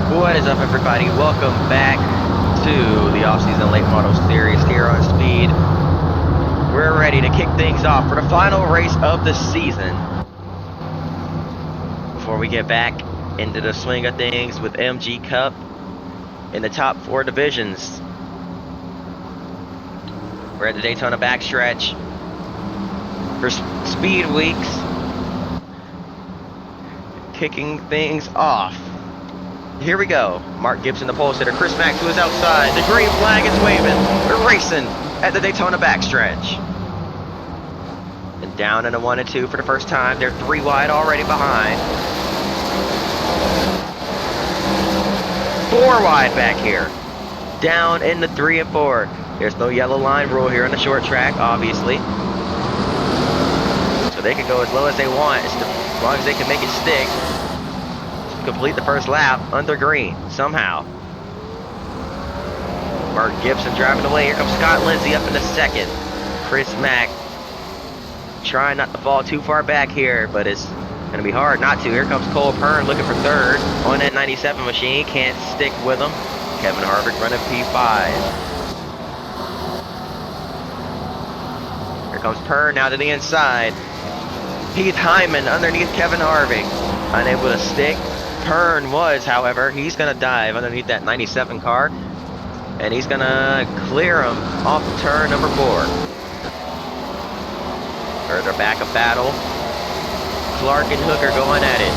What is up, everybody? Welcome back to the Offseason Late Model Series here on Speed. We're ready to kick things off for the final race of the season. Before we get back into the swing of things with MG Cup in the top 4 divisions. We're at the Daytona backstretch for Speed Weeks. Kicking things off. Here we go. Mark Gibson, the pole sitter. Chris Mack to his outside. The green flag is waving. We're racing at the Daytona backstretch. And down in a 1 and 2 for the first time. They're 3 wide already behind. 4 wide back here. Down in the 3 and 4. There's no yellow line rule here on the short track, obviously. So they can go as low as they want, as long as they can make it stick. Complete the first lap under green somehow. Mark Gibson driving away. Here comes Scott Lindsay up in the second. Chris Mack trying not to fall too far back here, but it's going to be hard not to. Here comes Cole Pern looking for third on that 97 machine. Can't stick with him. Kevin Harvick running P5. Here comes Pern now to the inside. Heath Hyman underneath Kevin Harvick. Unable to stick. Pern was, however, he's going to dive underneath that 97 car, and he's going to clear him off of turn number 4. Further back of battle. Clark and Hooker going at it.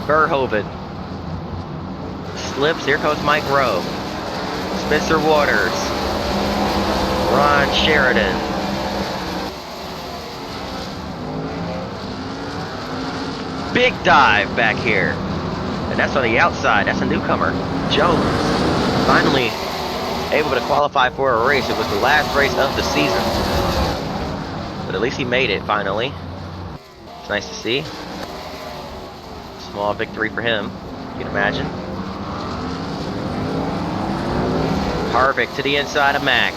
Verhoeven slips. Here comes Mike Rowe. Spencer Waters. Ron Sheridan. Big dive back here. And that's on the outside. That's a newcomer. Jones. Finally able to qualify for a race. It was the last race of the season. But at least he made it finally. It's nice to see. Small victory for him, you can imagine. Harvick to the inside of Mack.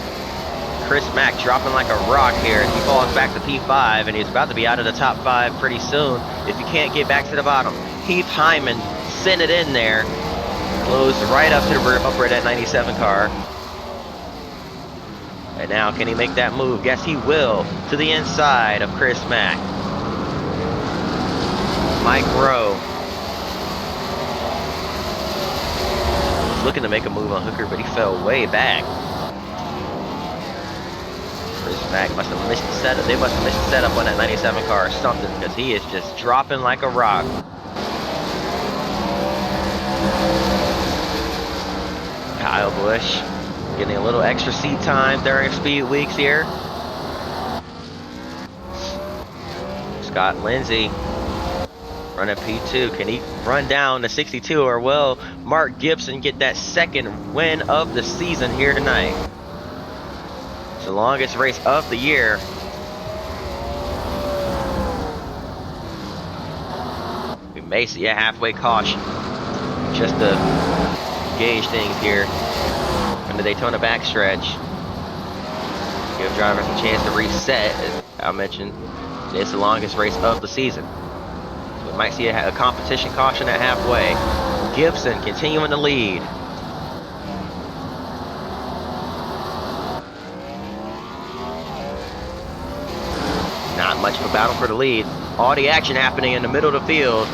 Chris Mack dropping like a rock here as he falls back to P5, and he's about to be out of the top 5 pretty soon if he can't get back to the bottom. Heath Hyman sent it in there. Closed right up to the bumper of that 97 car. And now can he make that move? Yes, he will. To the inside of Chris Mack. Mike Rowe. Was looking to make a move on Hooker, but he fell way back. Chris Mack must have missed the setup. They must have missed the setup on that 97 car or something, because he is just dropping like a rock. Kyle Busch getting a little extra seat time during Speed Weeks here. Scott Lindsay running P2. Can he run down to 62, or will Mark Gibson get that second win of the season here tonight? The longest race of the year. We may see a halfway caution just to gauge things here from the Daytona backstretch. Give drivers a chance to reset. As I mentioned, it's the longest race of the season. So we might see a competition caution at halfway. Gibson continuing to lead. Not much of a battle for the lead. All the action happening in the middle of the field.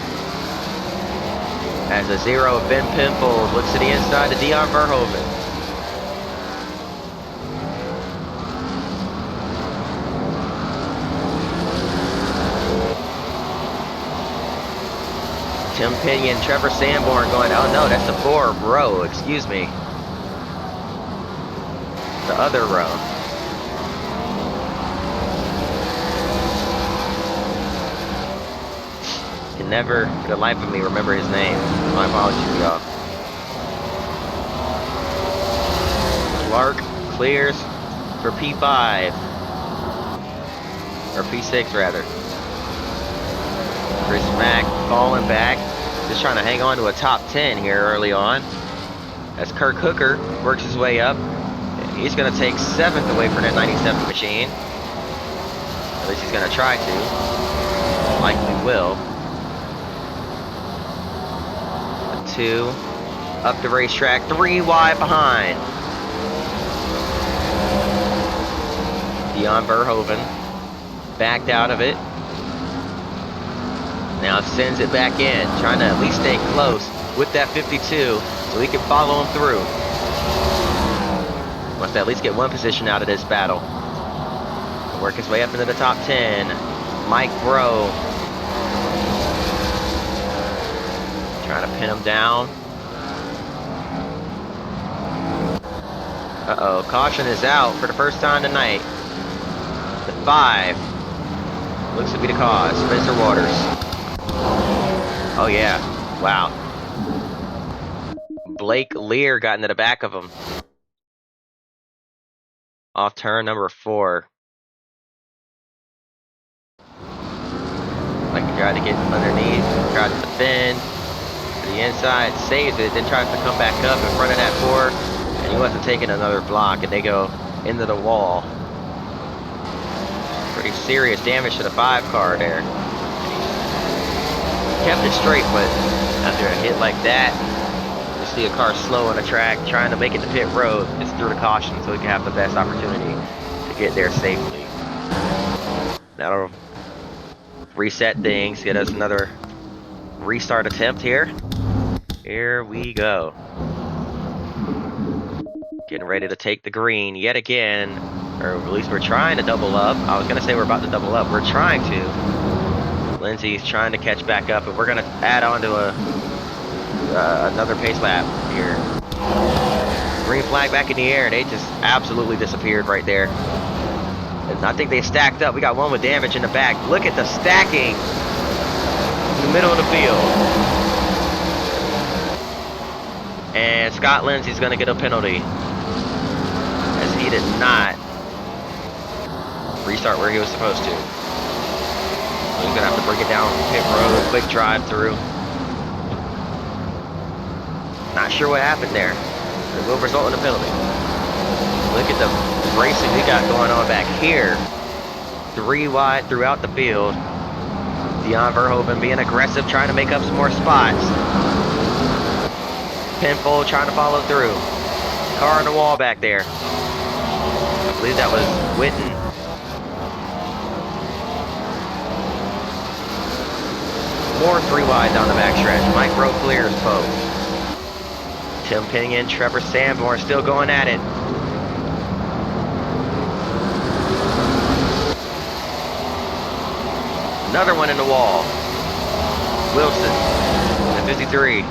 As a 0 of Ben Penfold looks to the inside to Dion Verhoeven. Tim Pinion, Trevor Sanborn going, oh no, that's the 4 row, excuse me. The other row. Never for the life of me remember his name. My apologies, y'all. Clark clears for P5. Or P6 rather. Chris Mack falling back. Just trying to hang on to a top 10 here early on. As Kirk Hooker works his way up. He's going to take 7th away from that 97 machine. At least he's going to try to. Likely will. 52. Up the racetrack, 3 wide behind. Dion Verhoeven backed out of it. Now sends it back in, trying to at least stay close with that 52 so he can follow him through. Wants to at least get one position out of this battle. Work his way up into the top 10. Mike Bro trying to pin him down. Uh-oh, caution is out for the first time tonight. The 5 looks to be the cause. Spencer Waters. Oh yeah, wow. Blake Lear got into the back of him. Off turn number 4. Like he tried to get underneath, tried to defend to the inside, saves it, then tries to come back up in front of that 4, and he wasn't taking another block, and they go into the wall. Pretty serious damage to the 5 car there. Kept it straight, but after a hit like that, you see a car slow on the track, trying to make it to pit road. It's through the caution so he can have the best opportunity to get there safely. That'll reset things, get us another restart attempt here. Here we go. Getting ready to take the green yet again, or at least we're trying to double up. I was gonna say we're about to double up. We're trying to. Lindsay's trying to catch back up, and we're gonna add on to another pace lap here. Green flag back in the air. They just absolutely disappeared right there. And I think they stacked up. We got one with damage in the back. Look at the stacking in the middle of the field. And Scott Lindsay's going to get a penalty, as he did not restart where he was supposed to. So he's going to have to bring it down pit road, quick drive through. Not sure what happened there. It will result in a penalty. Look at the racing we got going on back here. 3 wide throughout the field. Dion Verhoeven being aggressive, trying to make up some more spots. Pinfold trying to follow through. Car on the wall back there. I believe that was Witten. More 3 wide down the backstretch. Mike Rowe clears both. Tim Pinion, Trevor Sanborn still going at it. Another one in the wall. Wilson at 53.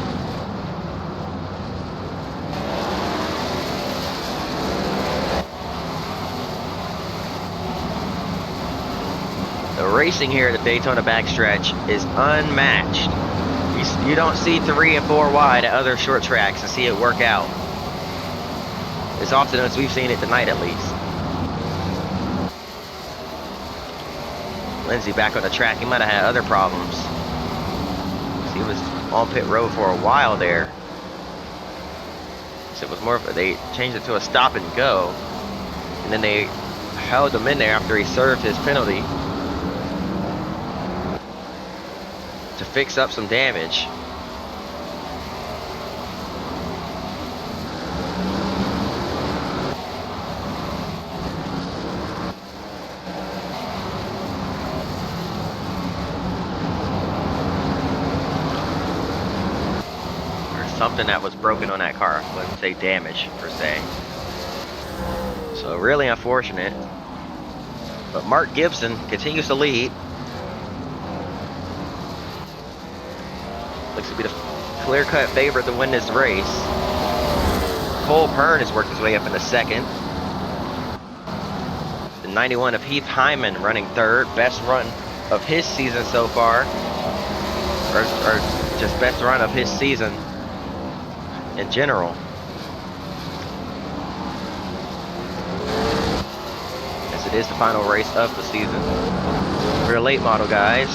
The racing here at the Daytona backstretch is unmatched. You don't see 3 and 4 wide at other short tracks and see it work out as often as we've seen it tonight, at least. Lindsay back on the track. He might have had other problems. He was on pit road for a while there. So it was more of they changed it to a stop and go, and then they held him in there after he served his penalty to fix up some damage. Something that was broken on that car. I wouldn't say damage per se. So really unfortunate. But Mark Gibson continues to lead. Looks to be the clear-cut favorite to win this race. Cole Pern has worked his way up in the second. The 91 of Heath Hyman running third. Best run of his season so far. Or just best run of his season in general. As it is the final race of the season for the late model guys.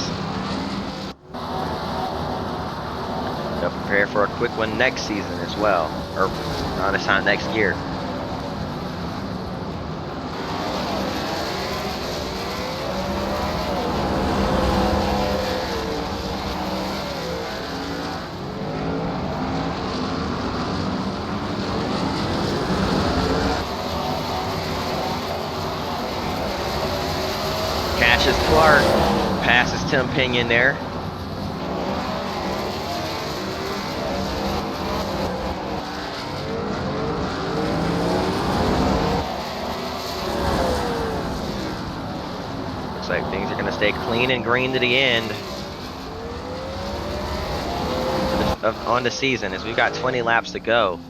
They'll prepare for a quick one next season as well, or around this time next year. Clark passes Tim Pinion there. Looks like things are going to stay clean and green to the end on the season, as we've got 20 laps to go.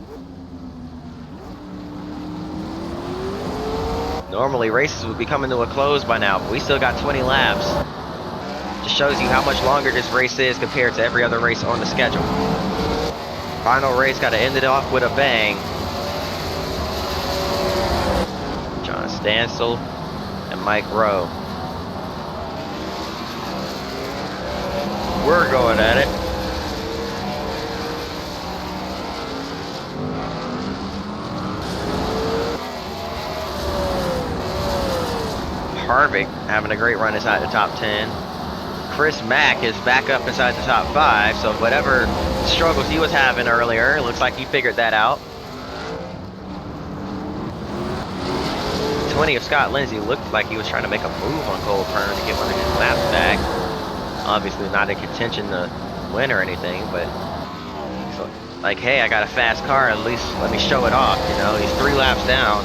Normally races would be coming to a close by now, but we still got 20 laps. Just shows you how much longer this race is compared to every other race on the schedule. Final race, got to end it off with a bang. John Stansel and Mike Rowe. We're going at it. Harvick having a great run inside the top 10. Chris Mack is back up inside the top 5, so whatever struggles he was having earlier, it looks like he figured that out. 20 of Scott Lindsay looked like he was trying to make a move on Cole Pern to get one of his laps back. Obviously not in contention to win or anything, but so, like, hey, I got a fast car, at least let me show it off, you know. He's 3 laps down.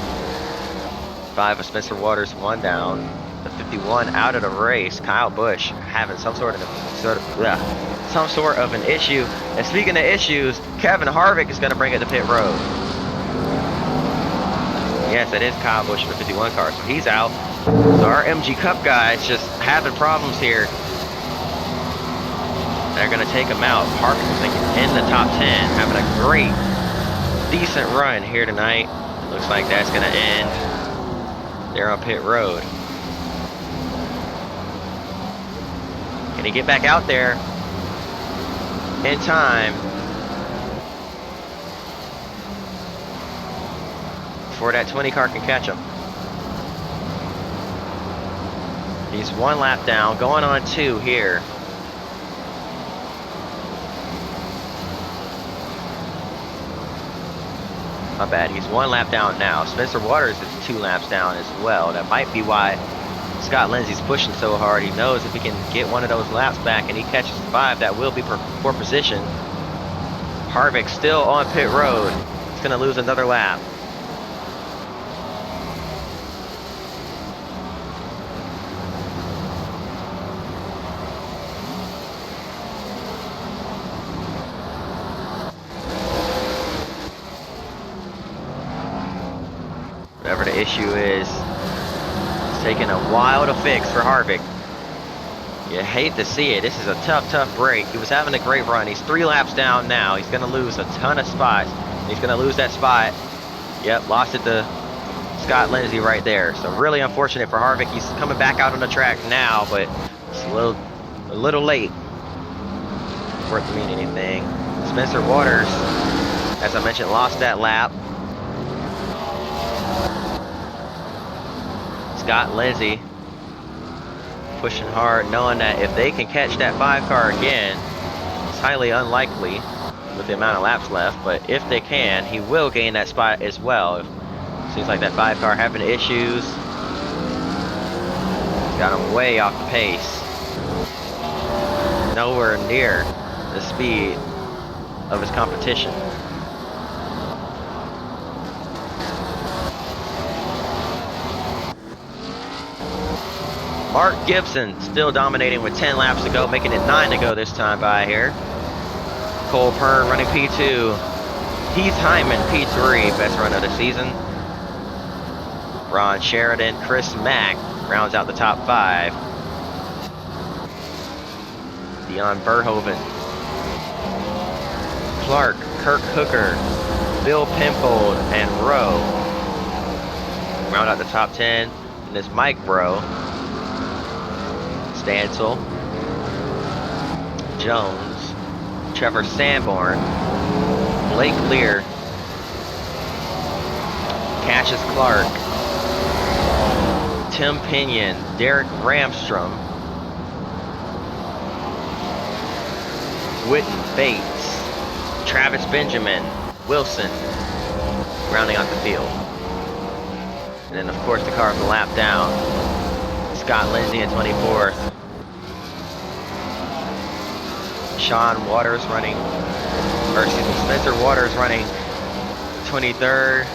5 of Spencer Waters, 1 down. The 51 out of the race. Kyle Busch having some sort of an issue. And speaking of issues, Kevin Harvick is going to bring it to pit road. Yes, it is Kyle Busch in the 51 car, so he's out. So our MG Cup guys just having problems here. They're going to take him out. Harvick is in the top 10, having a great, decent run here tonight. Looks like that's going to end there on pit road. Can he get back out there in time before that 20 car can catch him? He's 1 lap down, going on 2 here. My bad, he's 1 lap down now. Spencer Waters is 2 laps down as well. That might be why Scott Lindsay's pushing so hard. He knows if he can get one of those laps back and he catches 5, that will be for position. Harvick still on pit road. He's going to lose another lap. Whatever the issue is, it's taking a while to fix for Harvick. You hate to see it. This is a tough break. He was having a great run. He's 3 laps down now. He's going to lose a ton of spots. He's going to lose that spot. Yep, lost it to Scott Lindsay right there. So really unfortunate for Harvick. He's coming back out on the track now, but it's a little late for it to mean anything. Spencer Waters, as I mentioned, lost that lap. Scott Lindsay pushing hard, knowing that if they can catch that 5 car again, it's highly unlikely with the amount of laps left, but if they can, he will gain that spot as well. Seems like that 5 car having issues. He's got him way off the pace. Nowhere near the speed of his competition. Mark Gibson still dominating with 10 laps to go, making it 9 to go this time by here. Cole Pern running P2. Heath Hyman P3, best run of the season. Ron Sheridan, Chris Mack rounds out the top 5. Dion Verhoeven, Clark, Kirk Hooker, Bill Pimfold, and Rowe round out the top 10. And this Mike Rowe, Stansel, Jones, Trevor Sanborn, Blake Lear, Cassius Clark, Tim Pinion, Derek Ramstrom, Witten, Bates, Travis Benjamin, Wilson, rounding out the field. And then of course the car from the lap down, Scott Lindsay in 24th. Sean Waters running, or excuse me, Spencer Waters running 23rd.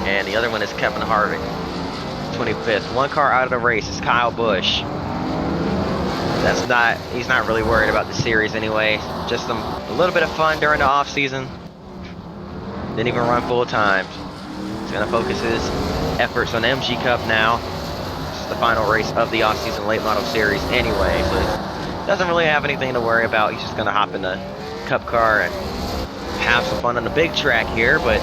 And the other one is Kevin Harvick, 25th. One car out of the race is Kyle Busch. He's not really worried about the series anyway. Just a little bit of fun during the off season. Didn't even run full time. He's gonna focus his efforts on the MG Cup now. This is the final race of the off season late model series anyway, so he doesn't really have anything to worry about. He's just gonna hop in the Cup car and have some fun on the big track here, but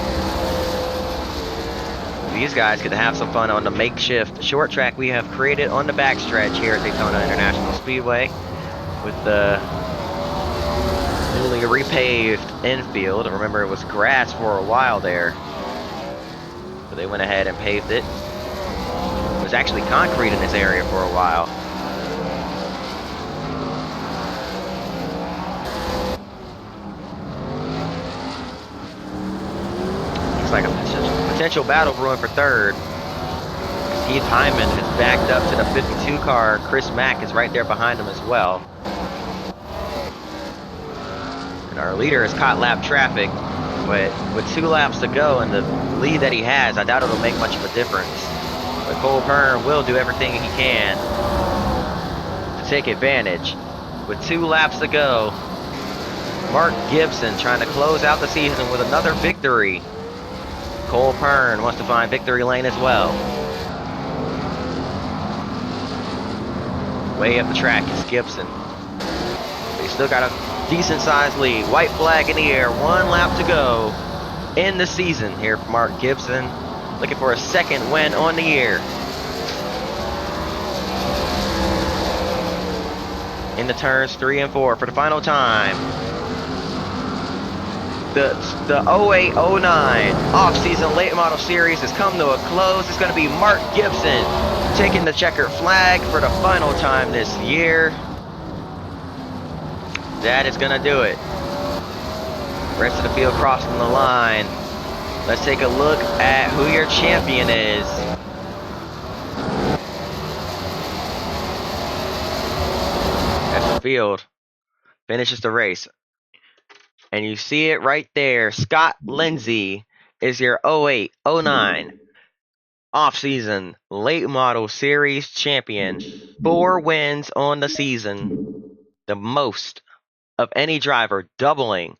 these guys get to have some fun on the makeshift short track we have created on the backstretch here at Daytona International Speedway with the newly repaved infield. Remember, it was grass for a while there, but they went ahead and paved it. It was actually concrete in this area for a while. Looks like a potential battle brewing for third. Keith Hyman is backed up to the 52 car. Chris Mack is right there behind him as well. And our leader has caught lap traffic, but with 2 laps to go and the lead that he has, I doubt it'll make much of a difference. But Cole Pern will do everything he can to take advantage. With 2 laps to go, Mark Gibson trying to close out the season with another victory. Cole Pern wants to find victory lane as well. Way up the track is Gibson. But he's still got a decent sized lead. White flag in the air, 1 lap to go in the season here for Mark Gibson. Looking for a second win on the year. In the turns 3 and 4 for the final time. The 08-09 off-season late model series has come to a close. It's going to be Mark Gibson taking the checkered flag for the final time this year. That is going to do it. Rest of the field crossing the line. Let's take a look at who your champion is. As the field finishes the race. And you see it right there. Scott Lindsay is your 08-09 off-season late model series champion. 4 wins on the season. The most of any driver, doubling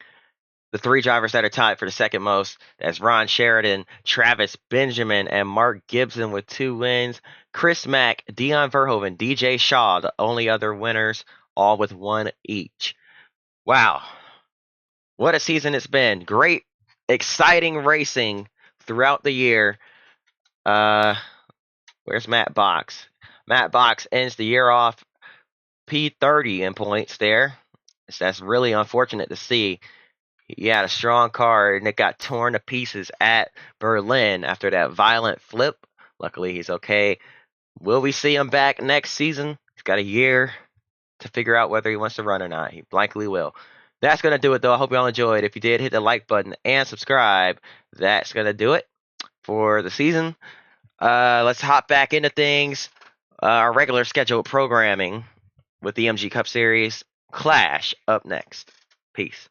the 3 drivers that are tied for the second most. That's Ron Sheridan, Travis Benjamin, and Mark Gibson with 2 wins. Chris Mack, Dion Verhoeven, DJ Shaw, the only other winners, all with 1 each. Wow. What a season it's been. Great, exciting racing throughout the year. Where's Matt Box? Matt Box ends the year off P30 in points there. That's really unfortunate to see. He had a strong car and it got torn to pieces at Berlin after that violent flip. Luckily, he's okay. Will we see him back next season? He's got a year to figure out whether he wants to run or not. He likely will. That's going to do it, though. I hope you all enjoyed. If you did, hit the like button and subscribe. That's going to do it for the season. Let's hop back into things. Our regular scheduled programming with the MG Cup Series Clash up next. Peace.